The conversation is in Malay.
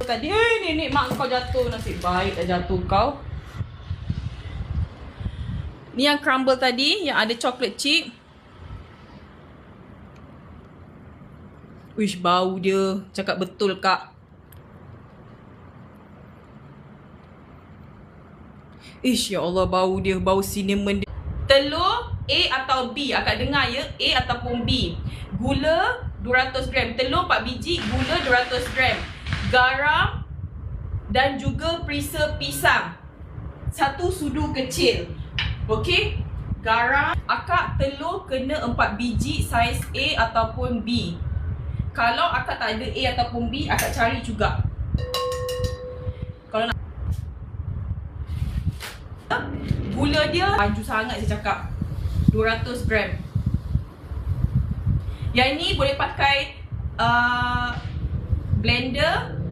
Tadi nenek mak kau jatuh, nasib baik dah jatuh kau. Ni yang crumble tadi, yang ada chocolate chip. Wish, bau dia. Cakap betul kak. Ish, ya Allah, bau dia. Bau cinnamon dia. Telur A atau B. Akak dengar ya, A ataupun B. Gula 200 gram. Telur 4 biji, gula 200 gram. Garam dan juga perisa pisang 1 sudu kecil. Okey. Garam. Akak telur kena 4 biji saiz A ataupun B. Kalau akak tak ada A ataupun B, akak cari juga. Kalau nak, gula dia laju sangat saya cakap, 200 gram. Yang ni boleh pakai blender